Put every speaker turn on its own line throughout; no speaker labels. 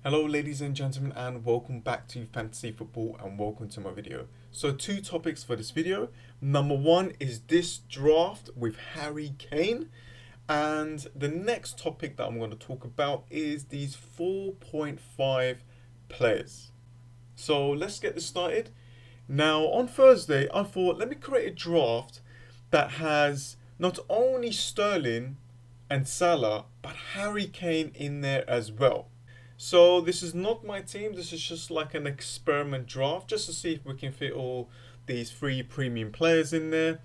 Hello ladies and gentlemen, and welcome back to Fantasy Football, and welcome to my video. So two topics for this video. Number one is this draft with Harry Kane, and the next topic that I'm going to talk about is these 4.5 players. So let's get this started. Now on Thursday I thought, let me create a draft that has not only Sterling and Salah but Harry Kane in there as well. So this is not my team. This is just like an experiment draft, just to see if we can fit all these three premium players in there.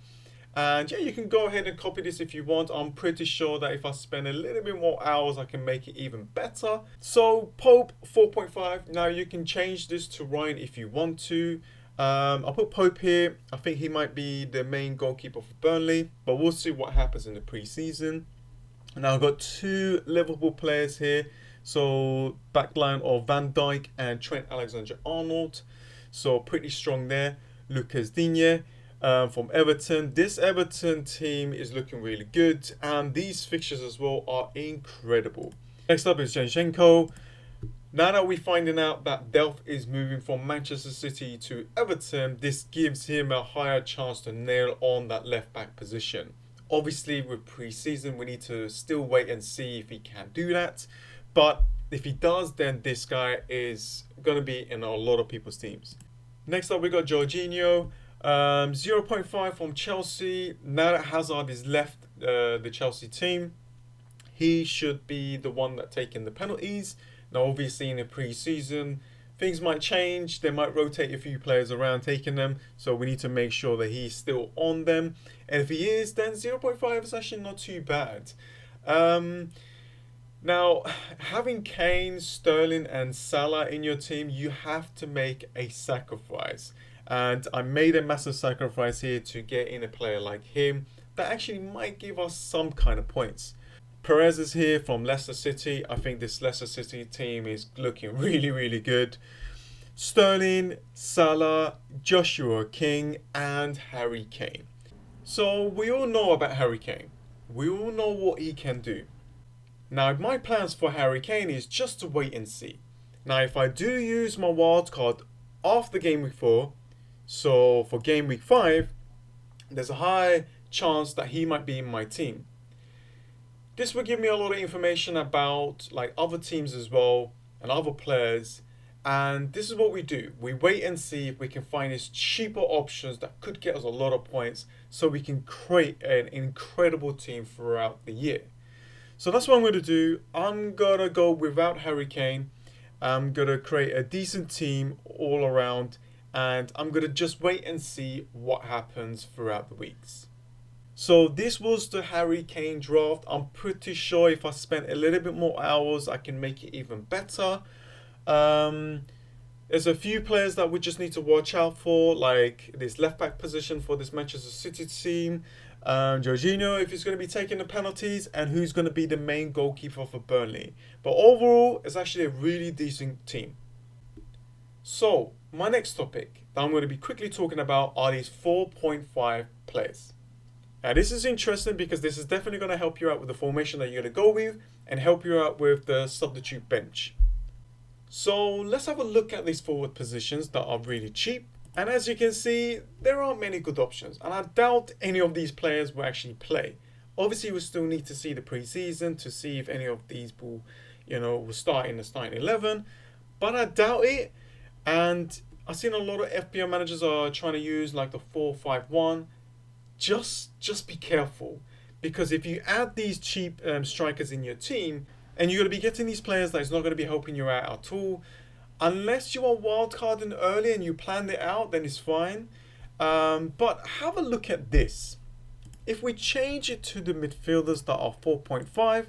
And yeah, you can go ahead and copy this if you want. I'm pretty sure that if I spend a little bit more hours, I can make it even better. So Pope 4.5. Now you can change this to Ryan if you want to. I'll put Pope here. I think he might be the main goalkeeper for Burnley, but we'll see what happens in the pre-season. Now I've got two Liverpool players here. So backline of Van Dijk and Trent Alexander-Arnold. So pretty strong there. Lucas Digne from Everton. This Everton team is looking really good, and these fixtures as well are incredible. Next up is Zinchenko. Now that we're finding out that Delph is moving from Manchester City to Everton, this gives him a higher chance to nail on that left back position. Obviously with pre-season we need to still wait and see if he can do that. But if he does, then this guy is going to be in a lot of people's teams. Next up, we got Jorginho, 0.5 from Chelsea. Now that Hazard is left the Chelsea team, he should be the one that taking the penalties. Now, obviously, in the pre-season, things might change. They might rotate a few players around taking them. So we need to make sure that he's still on them. And if he is, then 0.5 is actually not too bad. Now, having Kane, Sterling and Salah in your team, you have to make a sacrifice. And I made a massive sacrifice here to get in a player like him that actually might give us some kind of points. Perez is here from Leicester City. I think this Leicester City team is looking really good. Sterling, Salah, Joshua King and Harry Kane. So we all know about Harry Kane. We all know what he can do. Now, my plans for Harry Kane is just to wait and see. Now, if I do use my wild card after game week 4, so for game week 5, there's a high chance that he might be in my team. This will give me a lot of information about like other teams as well and other players. And this is what we do. We wait and see if we can find these cheaper options that could get us a lot of points so we can create an incredible team throughout the year. So that's what I'm going to do. I'm going to go without Harry Kane. I'm going to create a decent team all around. And I'm going to just wait and see what happens throughout the weeks. So this was the Harry Kane draft. I'm pretty sure if I spent a little bit more hours, I can make it even better. There's a few players that we just need to watch out for, like this left back position for this Manchester City team. Jorginho, if he's going to be taking the penalties, and who's going to be the main goalkeeper for Burnley. But overall, it's actually a really decent team. So, my next topic that I'm going to be quickly talking about are these 4.5 players. Now, this is interesting because this is definitely going to help you out with the formation that you're going to go with and help you out with the substitute bench. So, let's have a look at these forward positions that are really cheap. And as you can see, there aren't many good options. And I doubt any of these players will actually play. Obviously, we still need to see the pre-season to see if any of these will start in the starting 11. But I doubt it. And I've seen a lot of FPL managers are trying to use like the 4-5-1. Just be careful. Because if you add these cheap strikers in your team, and you're going to be getting these players that is not going to be helping you out at all. Unless you are wildcarding early and you planned it out, then it's fine. But have a look at this. If we change it to the midfielders that are 4.5,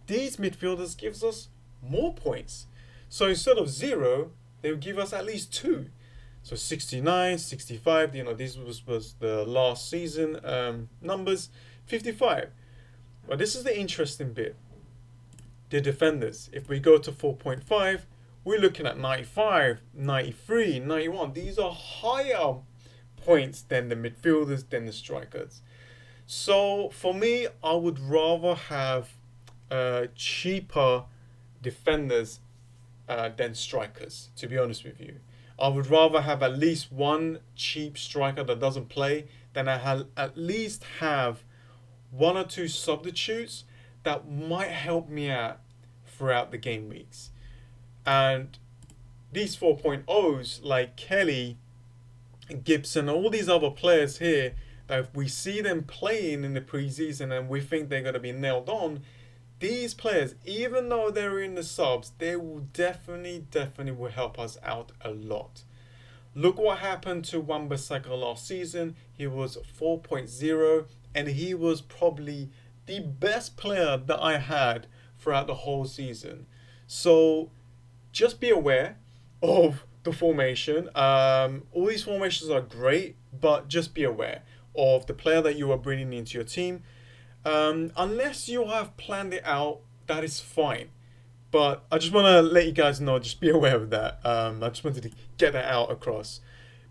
these midfielders gives us more points. So instead of 0, they will give us at least 2. So 69, 65, this was the last season numbers, 55. But this is the interesting bit. The defenders, if we go to 4.5, we're looking at 95, 93, 91. These are higher points than the midfielders, than the strikers. So for me, I would rather have cheaper defenders than strikers, to be honest with you. I would rather have at least one cheap striker that doesn't play than at least have one or two substitutes that might help me out throughout the game weeks. And these 4.0s like Kelly, Gibson, all these other players here, that if we see them playing in the preseason and we think they're going to be nailed on, these players, even though they're in the subs, they will definitely will help us out a lot. Look what happened to Wan-Bissaka last season. He was 4.0 and he was probably the best player that I had throughout the whole season. So just be aware of the formation. All these formations are great, but just be aware of the player that you are bringing into your team. Unless you have planned it out, that is fine. But I just want to let you guys know, just be aware of that. I just wanted to get that out across.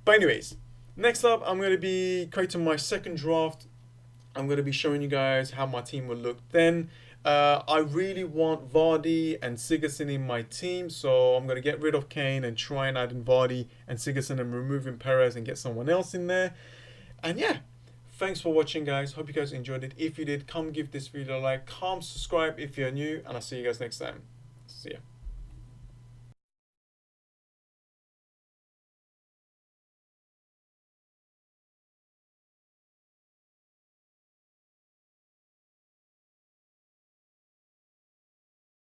But anyways, next up, I'm going to be creating my second draft. I'm going to be showing you guys how my team will look then. I really want Vardy and Sigurdsson in my team, so I'm going to get rid of Kane and try and add in Vardy and Sigurdsson and removing Perez and get someone else in there. And yeah, thanks for watching, guys. Hope you guys enjoyed it. If you did, come give this video a like, come subscribe if you're new, and I'll see you guys next time. See ya.